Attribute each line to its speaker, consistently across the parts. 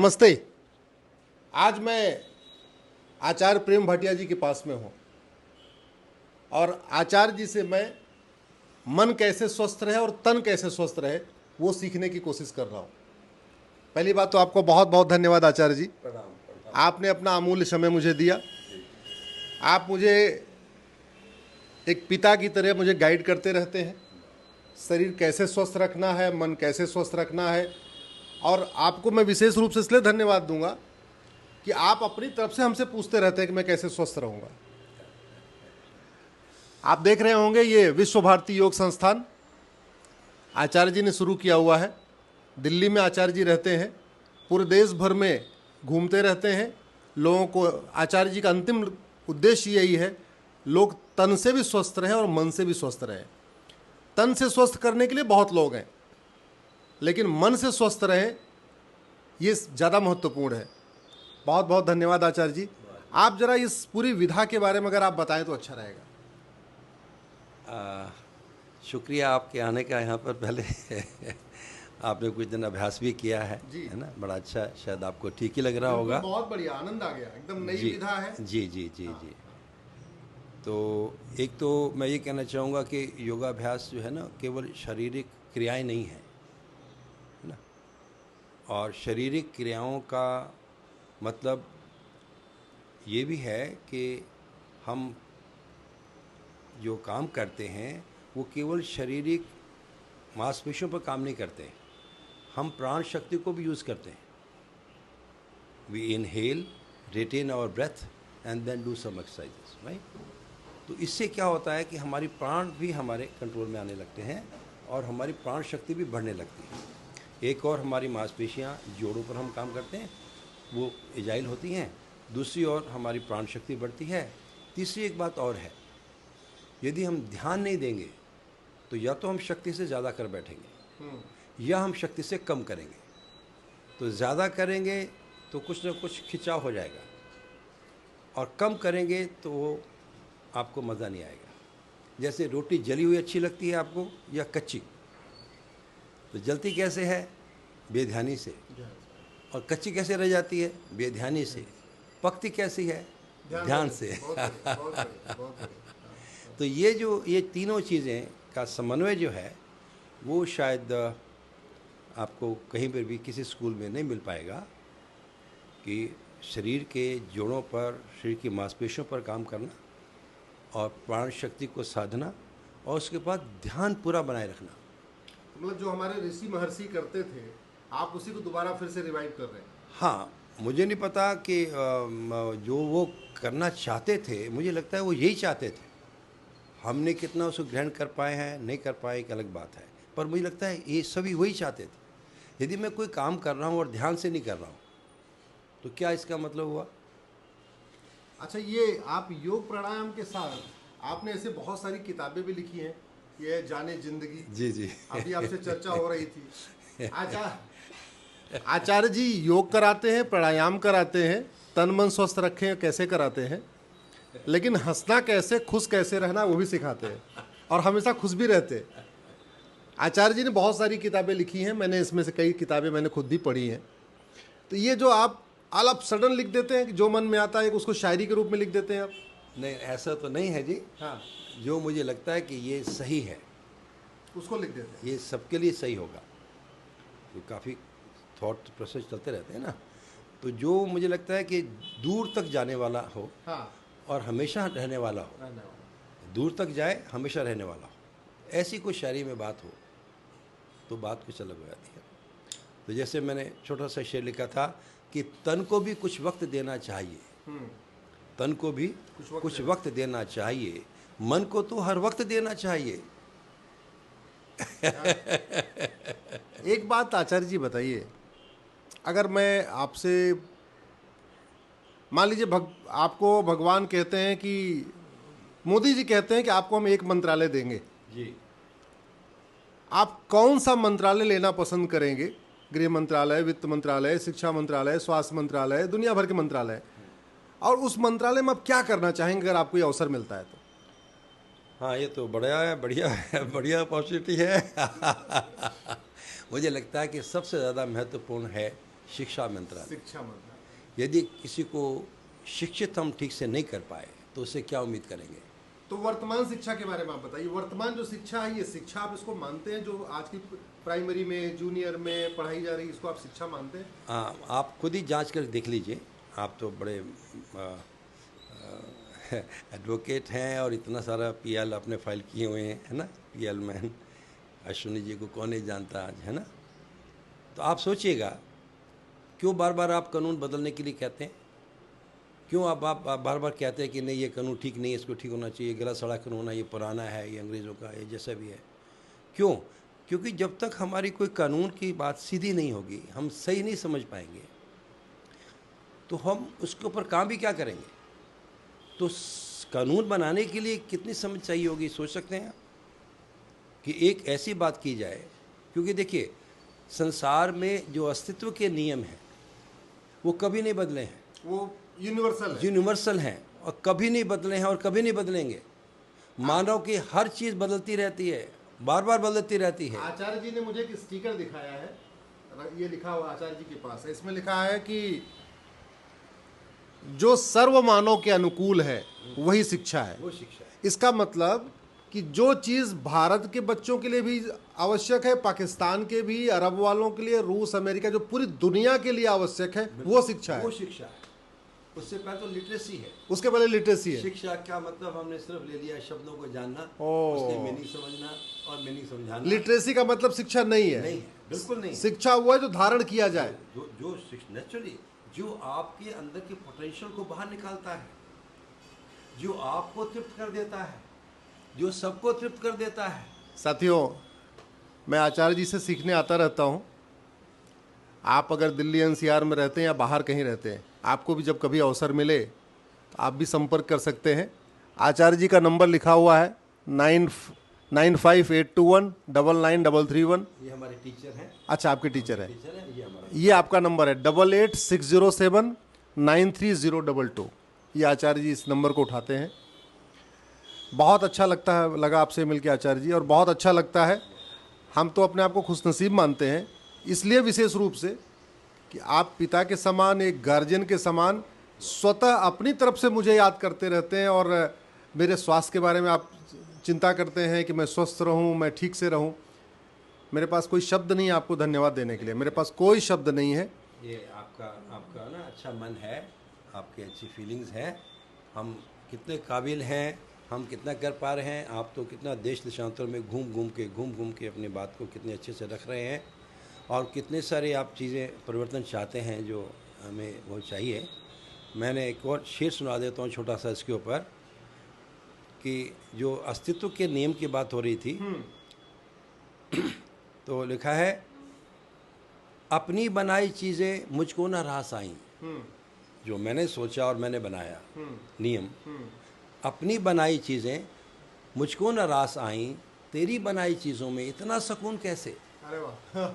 Speaker 1: नमस्ते। आज मैं आचार्य प्रेम भाटिया जी के पास में हूँ और आचार्य जी से मैं मन कैसे स्वस्थ रहे और तन कैसे स्वस्थ रहे वो सीखने की कोशिश कर रहा हूँ। पहली बात तो आपको बहुत बहुत धन्यवाद आचार्य जी। आपने अपना अमूल्य समय मुझे दिया। आप मुझे एक पिता की तरह मुझे गाइड करते रहते हैं, शरीर कैसे स्वस्थ रखना है, मन कैसे स्वस्थ रखना है। और आपको मैं विशेष रूप से इसलिए धन्यवाद दूंगा कि आप अपनी तरफ से हमसे पूछते रहते हैं कि मैं कैसे स्वस्थ रहूंगा। आप देख रहे होंगे ये विश्व भारती योग संस्थान आचार्य जी ने शुरू किया हुआ है। दिल्ली में आचार्य जी रहते हैं, पूरे देश भर में घूमते रहते हैं लोगों को। आचार्य जी का अंतिम उद्देश्य यही है, लोग तन से भी स्वस्थ रहें और मन से भी स्वस्थ रहें। तन से स्वस्थ करने के लिए बहुत लोग हैं, लेकिन मन से स्वस्थ रहें ये ज़्यादा महत्वपूर्ण है। बहुत बहुत धन्यवाद आचार्य जी। आप जरा इस पूरी विधा के बारे में अगर आप बताएं तो अच्छा रहेगा।
Speaker 2: शुक्रिया आपके आने का यहाँ पर। पहले आपने कुछ दिन अभ्यास भी किया है ना, बड़ा अच्छा, शायद आपको ठीक ही लग रहा होगा।
Speaker 1: बहुत बढ़िया, आनंद आ गया, एकदम नई विधा है।
Speaker 2: जी जी जी जी। तो एक तो मैं ये कहना चाहूँगा कि योगाभ्यास जो है ना, केवल शारीरिक क्रियाएं नहीं है ना, और शारीरिक क्रियाओं का मतलब ये भी है कि हम जो काम करते हैं वो केवल शारीरिक मांसपेशियों पर काम नहीं करते, हम प्राण शक्ति को भी यूज़ करते हैं। We inhale, retain our breath and then do some exercises, right. तो इससे क्या होता है कि हमारी प्राण भी हमारे कंट्रोल में आने लगते हैं और हमारी प्राण शक्ति भी बढ़ने लगती है। एक और हमारी मांसपेशियाँ, जोड़ों पर हम काम करते हैं, वो एजाइल होती हैं। दूसरी ओर हमारी प्राण शक्ति बढ़ती है। तीसरी एक बात और है, यदि हम ध्यान नहीं देंगे तो या तो हम शक्ति से ज़्यादा कर बैठेंगे या हम शक्ति से कम करेंगे। तो ज़्यादा करेंगे तो कुछ ना कुछ खिंचाव हो जाएगा, और कम करेंगे तो आपको मज़ा नहीं आएगा। जैसे रोटी जली हुई अच्छी लगती है आपको या कच्ची? तो जलती कैसे है? बेध्यानी से। और कच्ची कैसे रह जाती है? बेध्यानी से। पकती कैसी है? ध्यान से। तो ये तीनों चीज़ें का समन्वय जो है वो शायद आपको कहीं पर भी किसी स्कूल में नहीं मिल पाएगा, कि शरीर के जोड़ों पर, शरीर की मांसपेशियों पर काम करना और प्राण शक्ति को साधना और उसके बाद ध्यान पूरा बनाए रखना।
Speaker 1: मतलब जो हमारे ऋषि महर्षि करते थे, आप उसी को दोबारा फिर से रिवाइव कर रहे हैं।
Speaker 2: हाँ, मुझे नहीं पता कि जो वो करना चाहते थे, मुझे लगता है वो यही चाहते थे। हमने कितना उसको ग्रहण कर पाए हैं, नहीं कर पाए, एक अलग बात है, पर मुझे लगता है ये सभी वही चाहते थे। यदि मैं कोई काम कर रहा हूँ और ध्यान से नहीं कर रहा हूँ तो क्या इसका मतलब हुआ?
Speaker 1: अच्छा, ये आप योग प्राणायाम के साथ आपने ऐसे बहुत सारी किताबें भी लिखी हैं, ये जाने जिंदगी।
Speaker 2: जी जी।
Speaker 1: अभी आपसे चर्चा हो रही थी। आचार्य जी योग कराते हैं, प्राणायाम कराते हैं, तन मन स्वस्थ रखें कैसे कराते हैं, लेकिन हंसना कैसे, खुश कैसे रहना वो भी सिखाते हैं, और हमेशा खुश भी रहते हैं। आचार्य जी ने बहुत सारी किताबें लिखी हैं, मैंने इसमें से कई किताबें मैंने खुद भी पढ़ी हैं। तो ये जो आप ऑल ऑफ सडन लिख देते हैं कि जो मन में आता है उसको शायरी के रूप में लिख देते हैं आप?
Speaker 2: नहीं, ऐसा तो नहीं है जी।
Speaker 1: हाँ,
Speaker 2: जो मुझे लगता है कि ये सही है
Speaker 1: उसको लिख देते हैं।
Speaker 2: ये सबके लिए सही होगा। तो काफ़ी थॉट प्रोसेस चलते रहते हैं ना, तो जो मुझे लगता है कि दूर तक जाने वाला हो,
Speaker 1: हाँ,
Speaker 2: और हमेशा रहने वाला हो, दूर तक जाए, हमेशा रहने वाला हो, ऐसी कोई शायरी में बात हो तो बात कुछ अलग हो जाती है। तो जैसे मैंने छोटा सा शेर लिखा था कि तन को भी कुछ वक्त देना चाहिए, तन को भी कुछ वक्त देना चाहिए, मन को तो हर वक्त देना चाहिए।
Speaker 1: एक बात आचार्य जी बताइए, अगर मैं आपसे, मान लीजिए आपको भगवान कहते हैं कि मोदी जी कहते हैं कि आपको हम एक मंत्रालय देंगे
Speaker 2: जी,
Speaker 1: आप कौन सा मंत्रालय लेना पसंद करेंगे? गृह मंत्रालय, वित्त मंत्रालय, शिक्षा मंत्रालय, स्वास्थ्य मंत्रालय, दुनिया भर के मंत्रालय, और उस मंत्रालय में आप क्या करना चाहेंगे अगर आपको ये अवसर मिलता है तो?
Speaker 2: हाँ, ये तो बढ़िया है, बढ़िया अपॉर्चुनिटी है। मुझे लगता है कि सबसे ज़्यादा महत्वपूर्ण है शिक्षा मंत्रालय।
Speaker 1: शिक्षा मंत्रालय।
Speaker 2: यदि किसी को शिक्षित हम ठीक से नहीं कर पाए तो उससे क्या उम्मीद करेंगे?
Speaker 1: तो वर्तमान शिक्षा के बारे में आप बताइए। वर्तमान जो शिक्षा है, ये शिक्षा आप इसको मानते हैं जो आज की प्राइमरी में, जूनियर में पढ़ाई जा रही है, इसको आप शिक्षा मानते हैं?
Speaker 2: हाँ, आप खुद ही जांच कर देख लीजिए। आप तो बड़े एडवोकेट हैं और इतना सारा पीएल आपने फाइल किए हुए हैं, है ना? पीएल मैन अश्विनी जी को कौन नहीं जानता आज, है ना? तो आप सोचिएगा, क्यों बार बार आप कानून बदलने के लिए कहते हैं? क्यों आप बार बार कहते हैं कि नहीं ये कानून ठीक नहीं है, इसको ठीक होना चाहिए, गला सड़ा कानून है, ये पुराना है, ये अंग्रेज़ों का है, जैसा भी है? क्यों? क्योंकि जब तक हमारी कोई कानून की बात सीधी नहीं होगी, हम सही नहीं समझ पाएंगे, तो हम उसके ऊपर काम भी क्या करेंगे? तो कानून बनाने के लिए कितनी समझ चाहिए होगी, सोच सकते हैं कि एक ऐसी बात की जाए, क्योंकि देखिए संसार में जो अस्तित्व के नियम हैं वो कभी नहीं बदले हैं,
Speaker 1: वो यूनिवर्सल है।
Speaker 2: यूनिवर्सल हैं और कभी नहीं बदले हैं और कभी नहीं बदलेंगे। मानव की हर चीज़ बदलती रहती है, बार बार बदलती रहती है।
Speaker 1: आचार्य जी ने मुझे एक स्टिकर दिखाया है, ये लिखा हुआ आचार्य जी के पास है, इसमें लिखा है कि जो सर्व मानव के अनुकूल है वही शिक्षा है।
Speaker 2: वो शिक्षा है।
Speaker 1: इसका मतलब कि जो चीज़ भारत के बच्चों के लिए भी आवश्यक है, पाकिस्तान के भी, अरब वालों के लिए, रूस, अमेरिका, जो पूरी दुनिया के लिए आवश्यक है, वो शिक्षा है।
Speaker 2: वो शिक्षा है। उससे पहले तो लिटरेसी है।
Speaker 1: उसके पहले लिटरेसी है।
Speaker 2: शिक्षा क्या मतलब हमने सिर्फ ले लिया शब्दों को जानना,
Speaker 1: ओ।
Speaker 2: उसकी मीनिंग समझना और मीनिंग समझाना।
Speaker 1: लिटरेसी का मतलब शिक्षा नहीं है।
Speaker 2: नहीं है, बिल्कुल नहीं।
Speaker 1: शिक्षा हुआ है जो धारण किया जाए,
Speaker 2: जो नेचुरली जो आपके अंदर के पोटेंशियल को बाहर निकालता है, जो आपको तृप्त कर देता है, जो सबको तृप्त कर देता है।
Speaker 1: साथियों, मैं आचार्य जी से सीखने आता रहता हूँ। आप अगर दिल्ली एनसीआर में रहते हैं या बाहर कहीं रहते हैं, आपको भी जब कभी अवसर मिले तो आप भी संपर्क कर सकते हैं। आचार्य जी का नंबर लिखा हुआ है 985821993331।
Speaker 2: ये हमारे टीचर हैं।
Speaker 1: अच्छा, आपके टीचर हैं।
Speaker 2: टीचर है, ये हमारा।
Speaker 1: ये आपका नंबर है 8860793022। ये आचार्य जी इस नंबर को उठाते हैं। बहुत अच्छा लगा आपसे मिलकर आचार्य जी, और बहुत अच्छा लगता है। हम तो अपने आप को खुशनसीब मानते हैं, इसलिए विशेष रूप से कि आप पिता के समान, एक गार्जियन के समान स्वतः अपनी तरफ से मुझे याद करते रहते हैं, और मेरे स्वास्थ्य के बारे में आप चिंता करते हैं कि मैं स्वस्थ रहूं, मैं ठीक से रहूं। मेरे पास कोई शब्द नहीं है आपको धन्यवाद देने के लिए, मेरे पास कोई शब्द नहीं है।
Speaker 2: ये आपका ना अच्छा मन है, आपकी अच्छी फीलिंग्स हैं। हम कितने काबिल हैं, हम कितना कर पा रहे हैं। आप तो कितना देश देशांतर में घूम घूम के अपनी बात को कितने अच्छे से रख रहे हैं, और कितने सारे आप चीज़ें परिवर्तन चाहते हैं जो हमें वो चाहिए। मैंने एक और शेर सुना देता हूँ छोटा सा इसके ऊपर, कि जो अस्तित्व के नियम की बात हो रही थी, तो लिखा है, अपनी बनाई चीज़ें मुझको ना रास आईं। जो मैंने सोचा और मैंने बनाया नियम, अपनी बनाई चीज़ें मुझको न रास आईं, तेरी बनाई चीज़ों में इतना सुकून कैसे।
Speaker 1: अरे वाह।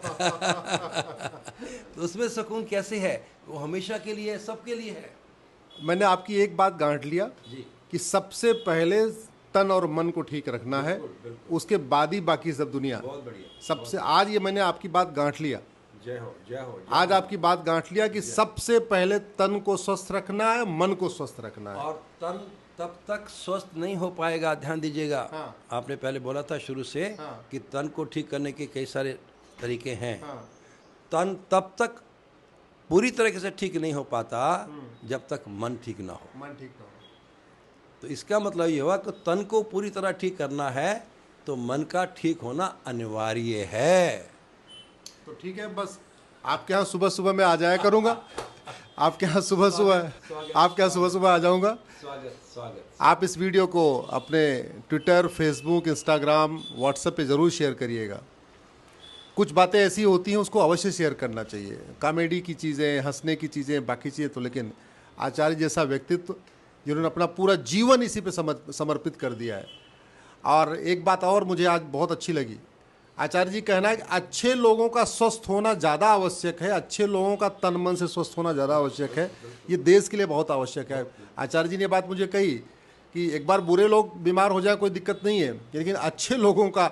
Speaker 2: तो उसमें सुकून कैसे है? वो हमेशा के लिए है, सबके लिए है।
Speaker 1: मैंने आपकी एक बात गांठ लिया
Speaker 2: जी,
Speaker 1: कि सबसे पहले तन और मन को ठीक रखना है, उसके बाद ही बाकी सब दुनिया।
Speaker 2: बहुत बढ़िया।
Speaker 1: सबसे आज ये मैंने आपकी बात गांठ लिया।
Speaker 2: जय हो, जय हो।
Speaker 1: आज आपकी बात गांठ लिया कि सबसे पहले तन को स्वस्थ रखना है, मन को स्वस्थ रखना है।
Speaker 2: और तन तब तक स्वस्थ नहीं हो पाएगा, ध्यान दीजिएगा।
Speaker 1: हाँ।
Speaker 2: आपने पहले बोला था शुरू से,
Speaker 1: हाँ।
Speaker 2: कि तन को ठीक करने के कई सारे तरीके हैं।
Speaker 1: हाँ।
Speaker 2: तन तब तक पूरी तरीके से ठीक नहीं हो पाता जब तक मन ठीक ना हो।
Speaker 1: मन ठीक ना हो।
Speaker 2: तो इसका मतलब ये हुआ कि तन को पूरी तरह ठीक करना है तो मन का ठीक होना अनिवार्य है।
Speaker 1: तो ठीक है, बस आपके यहाँ सुबह सुबह मैं आ जाया करूँगा। आपके यहाँ सुबह सुबह आ जाऊँगा।
Speaker 2: स्वागत स्वागत।
Speaker 1: आप इस वीडियो को अपने ट्विटर, फेसबुक, इंस्टाग्राम, व्हाट्सएप पे ज़रूर शेयर करिएगा। कुछ बातें ऐसी होती हैं उसको अवश्य शेयर करना चाहिए, कॉमेडी की चीज़ें, हंसने की चीज़ें, बाकी चीज़ें तो, लेकिन आचार्य जैसा व्यक्तित्व जिन्होंने अपना पूरा जीवन इसी पे समर्पित कर दिया है। और एक बात और मुझे आज बहुत अच्छी लगी, आचार्य जी कहना है कि अच्छे लोगों का स्वस्थ होना ज़्यादा आवश्यक है, अच्छे लोगों का तन मन से स्वस्थ होना ज़्यादा आवश्यक है, ये देश के लिए बहुत आवश्यक है। आचार्य जी ने बात मुझे कही कि एक बार बुरे लोग बीमार हो जाए कोई दिक्कत नहीं है, लेकिन अच्छे लोगों का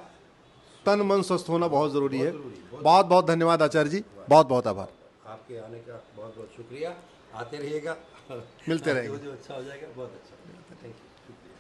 Speaker 1: तन मन स्वस्थ होना बहुत ज़रूरी है। बहुत बहुत धन्यवाद आचार्य जी, बहुत बहुत आभार।
Speaker 2: आपके आपके आने का बहुत बहुत शुक्रिया। आते रहिएगा,
Speaker 1: मिलते रहेंगे।
Speaker 2: जो अच्छा हो जाएगा, बहुत अच्छा। थैंक यू, शुक्रिया।